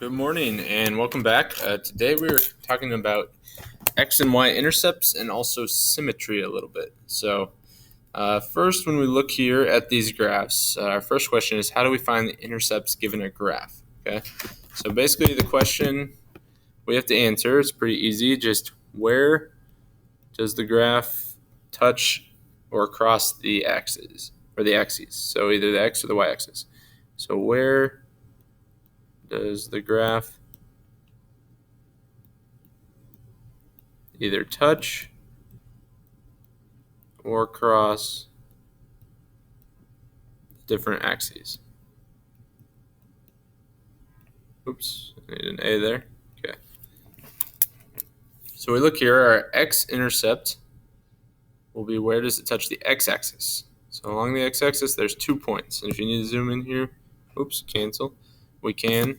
Good morning and welcome back. Today we were talking about X and Y intercepts and also symmetry a little bit. So first, when we look here at these graphs, our first question is how do we find the intercepts given a graph? Okay, so basically the question we have to answer is pretty easy. Just where does the graph touch or cross the axes or the axes? So either the X or the Y axis. So where does the graph either touch or cross different axes? Oops, I need an A there. Okay. So we look here, our x-intercept will be where does it touch the x-axis? So along the x-axis, there's 2 points. And if you need to zoom in here, oops, cancel, we can.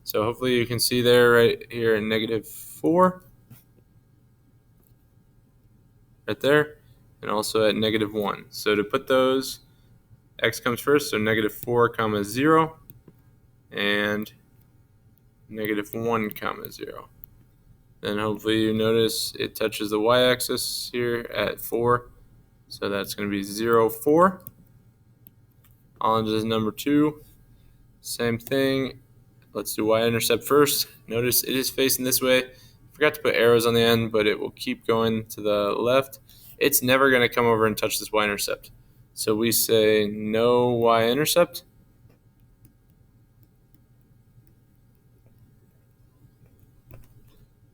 So hopefully you can see there right here in -4, right there, and also at -1. So to put those, x comes first, so -4 comma 0, and -1 comma 0. Then hopefully you notice it touches the y-axis here at 4. So that's going to be 0, 4. On to number 2. Same thing. Let's do y-intercept first. Notice it is facing this way. Forgot to put arrows on the end, but it will keep going to the left. It's never going to come over and touch this y-intercept. So we say no y-intercept.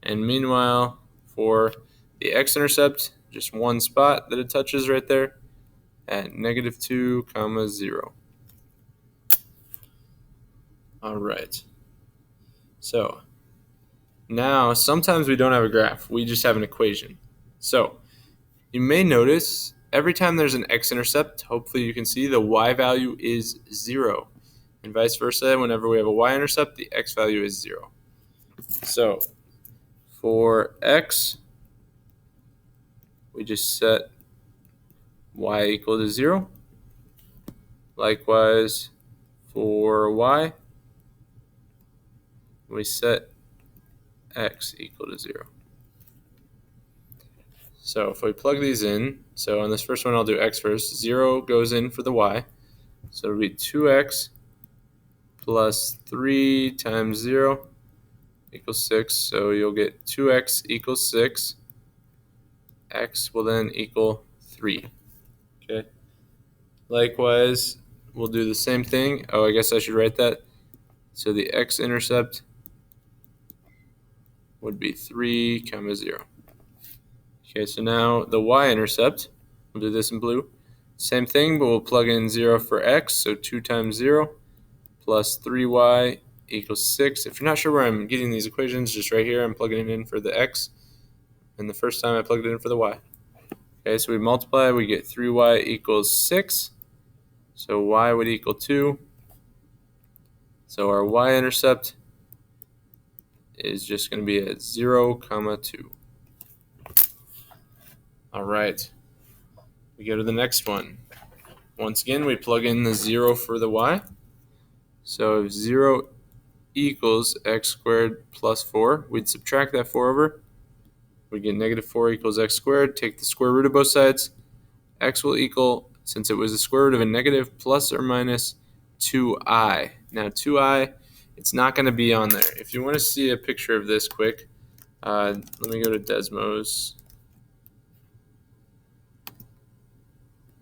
And meanwhile, for the x-intercept, just one spot that it touches right there at -2 comma 0. All right. So now sometimes we don't have a graph. We just have an equation. So you may notice every time there's an x-intercept, hopefully you can see the y value is 0. And vice versa, whenever we have a y-intercept, the x value is 0. So for x, we just set y equal to 0. Likewise, for y, we set x equal to 0. So if we plug these in, so on this first one I'll do x first. 0 goes in for the y. So it'll be 2x plus 3 times 0 equals 6. So you'll get 2x equals 6. X will then equal 3. Okay. Likewise, we'll do the same thing. Oh, I guess I should write that. So the x-intercept would be 3 comma 0. Okay, so now the y-intercept, we'll do this in blue. Same thing, but we'll plug in 0 for x, so 2 times 0 plus 3y equals 6. If you're not sure where I'm getting these equations, just right here, I'm plugging it in for the x, and the first time I plugged it in for the y. Okay, so we multiply, we get 3y equals 6, so y would equal 2. So our y-intercept is just going to be at 0 comma 2. All right, we go to the next one. Once again, we plug in the 0 for the y. So if 0 equals x squared plus 4, we'd subtract that 4 over. We get -4 equals x squared. Take the square root of both sides. X will equal, since it was the square root of a negative, plus or minus 2i. Now 2i, it's not going to be on there. If you want to see a picture of this quick, let me go to Desmos.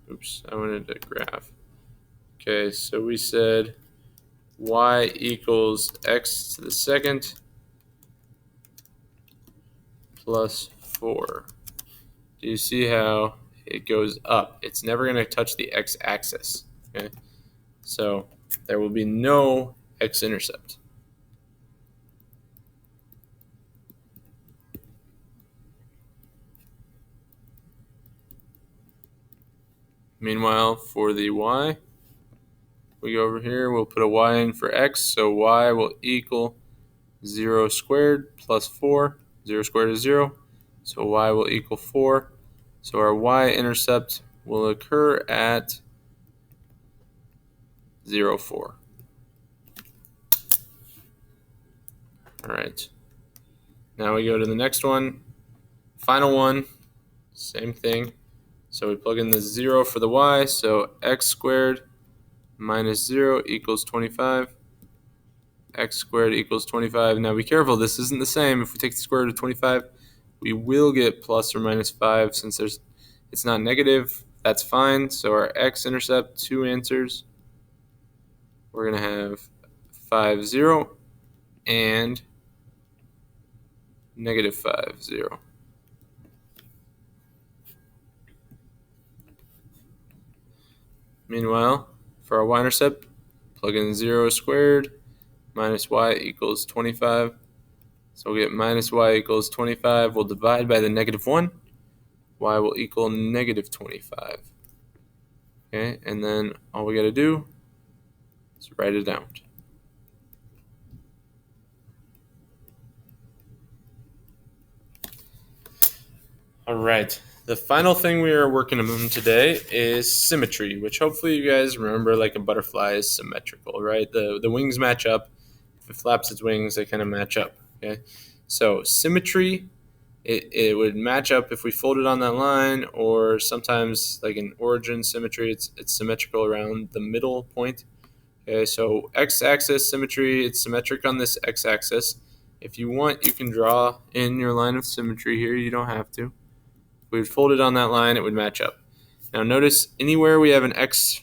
Oops, I wanted a graph. Okay, so we said y equals x to the second plus 4. Do you see how it goes up? It's never going to touch the x-axis. Okay, so there will be no x-intercept. Meanwhile, for the y, we go over here, we'll put a y in for x, so y will equal 0 squared plus 4. 0 squared is 0, so y will equal 4. So our y-intercept will occur at 0, 4. All right. Now we go to the next one. Final one, same thing. So we plug in the 0 for the y, so x squared minus 0 equals 25. X squared equals 25. Now be careful, this isn't the same. If we take the square root of 25, we will get plus or minus 5. Since it's not negative, that's fine. So our x-intercept, 2 answers. We're going to have 5, 0, and negative 5, 0. Meanwhile, for our y-intercept, plug in 0 squared minus y equals 25. So we'll get minus y equals 25. We'll divide by the negative 1. Y will equal negative 25. Okay, and then all we got to do is write it out. All right, the final thing we are working on today is symmetry, which hopefully you guys remember, like a butterfly is symmetrical, right? The wings match up. If it flaps its wings, they kind of match up, okay? So symmetry, it would match up if we fold it on that line, or sometimes like in origin symmetry, it's symmetrical around the middle point. Okay, so x-axis symmetry, it's symmetric on this x-axis. If you want, you can draw in your line of symmetry here. You don't have to. If we would fold it on that line, it would match up. Now notice anywhere we have an x,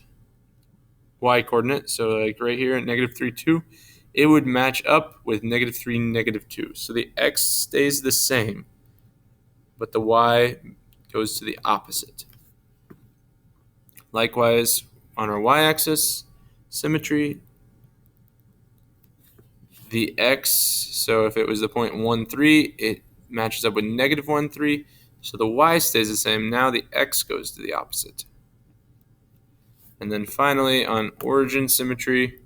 y coordinate, so like right here at negative 3, 2, it would match up with negative 3, negative 2. So the x stays the same, but the y goes to the opposite. Likewise, on our y-axis symmetry, the x, so if it was the point 1, 3, it matches up with negative 1, 3. So the y stays the same. Now the x goes to the opposite. And then finally, on origin symmetry,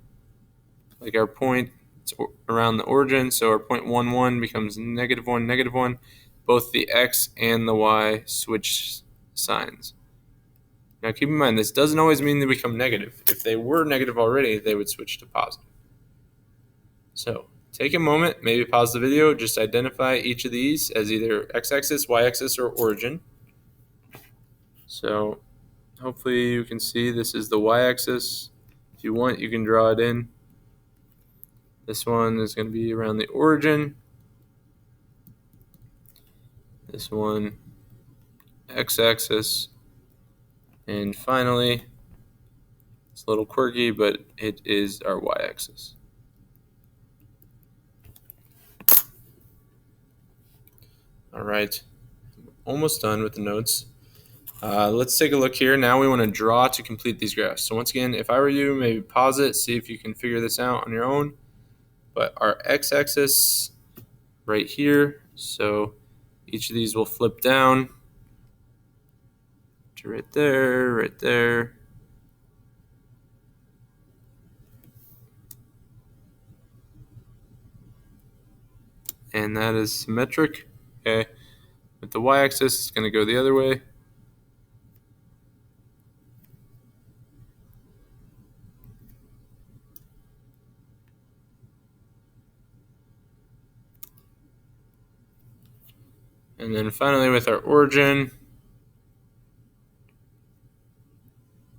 like our point, it's around the origin, so our point 1, 1 becomes negative 1, negative 1. Both the x and the y switch signs. Now keep in mind, this doesn't always mean they become negative. If they were negative already, they would switch to positive. So take a moment, maybe pause the video, just identify each of these as either x-axis, y-axis, or origin. So hopefully you can see this is the y-axis. If you want, you can draw it in. This one is going to be around the origin. This one, x-axis. And finally, it's a little quirky, but it is our y-axis. All right, almost done with the notes. Let's take a look here. Now we want to draw to complete these graphs. So once again, if I were you, maybe pause it, see if you can figure this out on your own. But our x-axis right here, so each of these will flip down to right there, right there. And that is symmetric. Okay. With the y-axis, it's going to go the other way. And then finally with our origin,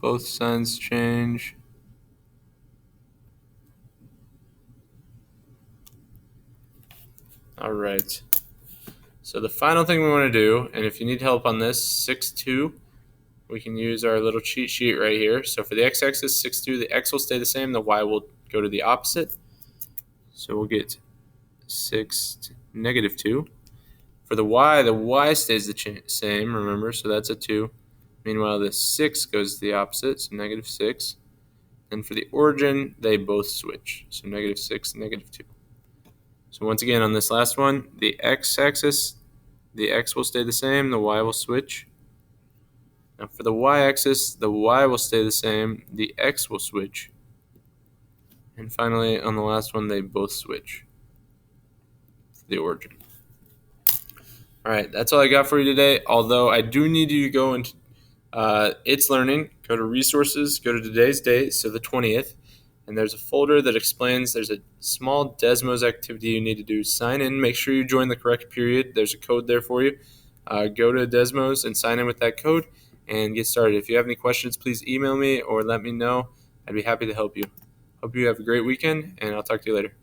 both signs change. All right. So the final thing we want to do, and if you need help on this, 6-2, we can use our little cheat sheet right here. So for the x-axis, 6-2, the x will stay the same, the y will go to the opposite. So we'll get 6 to negative 2. For the y stays the same, remember, so that's a 2. Meanwhile, the 6 goes to the opposite, so negative 6. And for the origin, they both switch, so negative 6, negative 2. So once again, on this last one, the x-axis, the x will stay the same, the y will switch. Now for the y-axis, the y will stay the same, the x will switch. And finally, on the last one, they both switch for the origin. All right, that's all I got for you today, although I do need you to go into It's Learning, go to Resources, go to today's date, so the 20th, and there's a folder that explains there's a small Desmos activity you need to do. Sign in, make sure you join the correct period. There's a code there for you. Go to Desmos and sign in with that code and get started. If you have any questions, please email me or let me know. I'd be happy to help you. Hope you have a great weekend, and I'll talk to you later.